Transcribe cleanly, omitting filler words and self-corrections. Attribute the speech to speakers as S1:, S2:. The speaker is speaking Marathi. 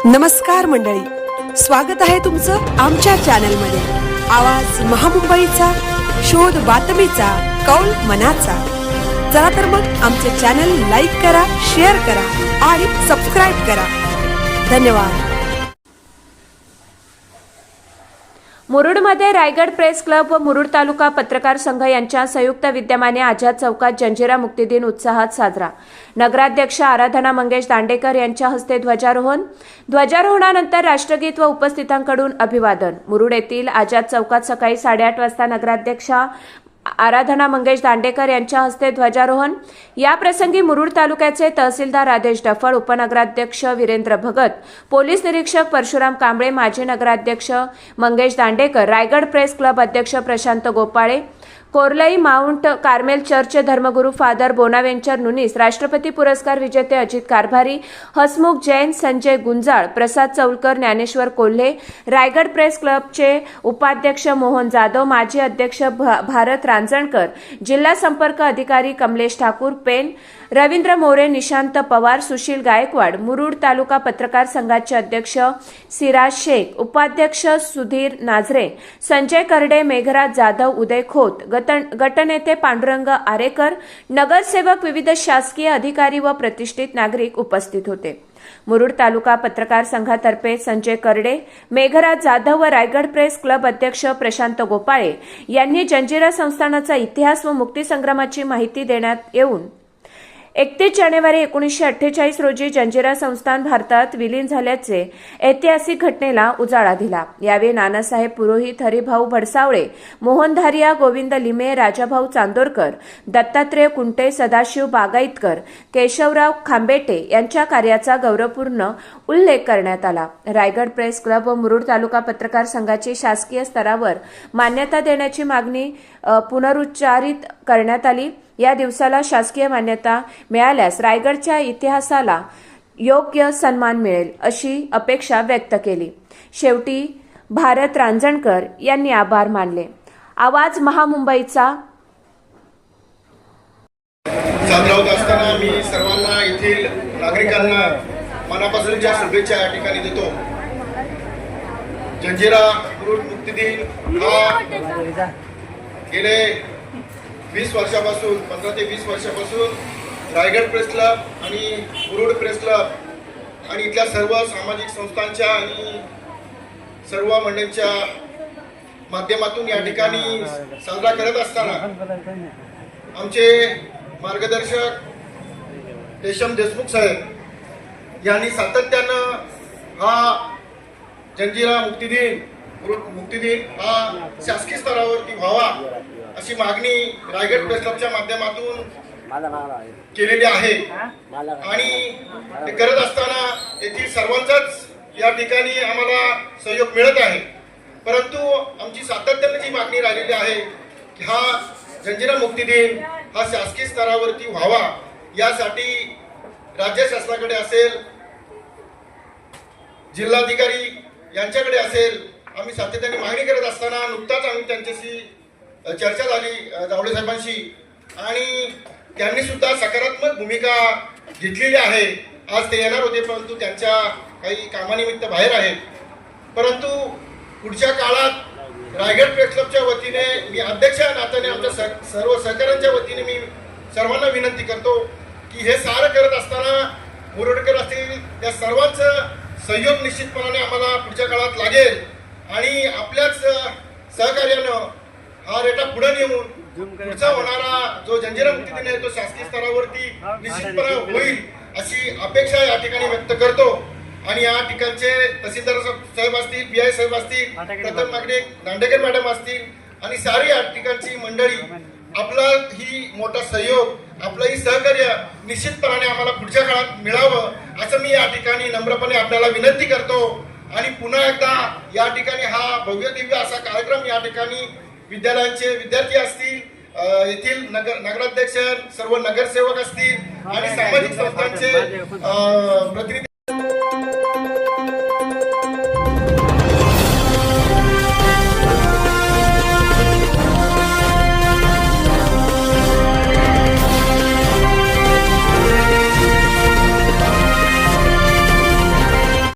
S1: नमस्कार मंडळी, स्वागत आहे तुमचं आमच्या चॅनलमध्ये। आवाज महामुंबईचा, शोध बातमीचा, कौल मनाचा। चला तर मग आमचे चॅनल लाईक करा, शेअर करा आणि सबस्क्राइब करा। धन्यवाद।
S2: मुरुडमध्ये रायगड प्रेस क्लब व मुरुड तालुका पत्रकार संघ यांच्या संयुक्त विद्यमाने आझाद चौकात जंजिरा मुक्ती दिन उत्साहात साजरा। नगराध्यक्ष आराधना मंगेश दांडेकर यांच्या हस्ते ध्वजारोहणानंतर राष्ट्रगीत व उपस्थितांकडून अभिवादन। मुरुड येथील आझाद चौकात सकाळी 8:30 वाजता नगराध्यक्ष आराधना मंगेश दांडेकर यांच्या हस्ते ध्वजारोहण। या प्रसंगी मुरुड तालुक्याचे तहसीलदार आदेश डफळ, उपनगराध्यक्ष वीरेंद्र भगत, पोलीस निरीक्षक परशुराम कांबळे, माजी नगराध्यक्ष मंगेश दांडेकर, रायगड प्रेस क्लब अध्यक्ष Prashant Gopale, Korlai mount Carmel church धर्मगुरू फादर बोनावेंचर नुनीस, राष्ट्रपती पुरस्कार विजेते अजित कारभारी, हसमुख जैन, संजय गुंजाळ, प्रसाद चौलकर, ज्ञानेश्वर कोल्हे, रायगड प्रेस क्लबचे उपाध्यक्ष मोहन जाधव, माजी अध्यक्ष भारत रांजणकर, जिल्हा संपर्क अधिकारी कमलेश ठाकूर, पेन, रवींद्र मोरे, निशांत पवार, सुशील गायकवाड, मुरुड तालुका पत्रकार संघाचे अध्यक्ष सिराज शेख, उपाध्यक्ष सुधीर नाझरे, संजय करडे, मेघराज जाधव, उदय खोत, गटनेते पांडुरंग आरेकर, नगरसेवक, विविध शासकीय अधिकारी व प्रतिष्ठित नागरिक उपस्थित होते। मुरुड तालुका पत्रकार संघातर्फे संजय करडे, मेघराज जाधव व रायगड प्रेस क्लब अध्यक्ष प्रशांत गोपाळे यांनी जंजिरा संस्थानाचा इतिहास व मुक्तीसंग्रामाची माहिती देण्यात येऊन 31 जानेवारी 1948 रोजी जंजिरा संस्थान भारतात विलीन झाल्याचे ऐतिहासिक घटनेला उजाळा दिला। यावेळी नानासाहेब पुरोहित, हरिभाऊ भडसावळे, मोहन धारिया, गोविंद लिमे, राजाभाऊ चांदोरकर, दत्तात्रय कुंटे, सदाशिव बागाईतकर, केशवराव खांबेटे यांच्या कार्याचा गौरवपूर्ण उल्लेख करण्यात आला। रायगड प्रेस क्लब व मुरुड तालुका पत्रकार संघाची शासकीय स्तरावर मान्यता देण्याची मागणी पुनरुच्चारित करण्यात आली। या दिवसाला शासकीय मान्यता मिळाल्यास रायगडच्या इतिहासाला योग्य सन्मान मिळेल अशी अपेक्षा व्यक्त केली। शेवटी भारत रांजणकर यांनी आभार मानले। आवाज महामुंबईचा
S3: साजरा होत असताना मी सर्वांना येथील नागरिकांना मनापासूनच्या शुभेच्छा या ठिकाणी देतो। जंजिरा मुरुड मुक्ती दिन हा गेले 20 वर्षापासून 15 ते 20 वर्षापासून रायगड प्रेस क्लब आणि मुरुड प्रेस क्लब आणि इथल्या सर्व सामाजिक संस्थांच्या आणि सर्व मंडळींच्या माध्यमातून या ठिकाणी साजरा करत असताना आमचे मार्गदर्शक देशम देशमुख साहेब यांनी सातत्यानं हा जंजिरा मुक्ती दिन हा शासकीय स्तरावरती व्हावा अशी मागणी रायगड प्रेस क्लबच्या माध्यमातून केलेली आहे आणि ते करत असताना येथील सर्वांचाच या ठिकाणी आम्हाला सहयोग मिळत आहे। परंतु आमची सातत्याने जी मागणी राहिलेली आहे की हा जंजिरा मुक्ती दिन हा शासकीय स्तरावरती व्हावा, यासाठी राज्य शासनाकडे असेल, जिल्हाधिकारी यांच्याकडे असेल, आम्ही सातत्याने मागणी करत असताना नुकताच आम्ही त्यांच्याशी चर्चा झाली जावळे साहेबांशी आणि त्यांनी सुद्धा सकारात्मक भूमिका घेतलेली आहे। आज ते येणार होते परंतु त्यांच्या काही कामानिमित्त बाहेर आहेत। परंतु पुढच्या काळात रायगड प्रेस क्लबच्या वतीने मी अध्यक्ष नात्याने आमच्या सर्व सहकाऱ्यांच्या वतीने मी सर्वांना विनंती करतो की हे सारं करत असताना मुरुडकर असतील त्या सर्वांचं सहयोग निश्चितपणाने आम्हाला पुढच्या काळात लागेल आणि आपल्याच सहकार्यानं हा रेटा पुढे नेऊन पुढचा होणारा जो जंजिरा मुक्ती दिन आहे तो शासकीय स्तरावरती निश्चितपणे होईल अशी अपेक्षा या ठिकाणी व्यक्त करतो। आणि या ठिकाणचे तहसीलदार साहेब असतील, पीआय साहेब असतील, प्रथम नागरिक दांडेकर मॅडम असतील आणि सारी या ठिकाणची मंडळी, आपला ही मोठा सहयोग, आपलं ही सहकार्य निश्चितपणाने आम्हाला पुढच्या काळात मिळावं असं मी या ठिकाणी नम्रपणे आपल्याला विनंती करतो। आणि पुन्हा एकदा या ठिकाणी हा भव्य दिव्य असा कार्यक्रम या ठिकाणी विद्यालयांचे विद्यार्थी असतील, येथील नगराध्यक्ष, सर्व नगरसेवक असतील आणि सामाजिक संस्थांचे प्रतिनिधी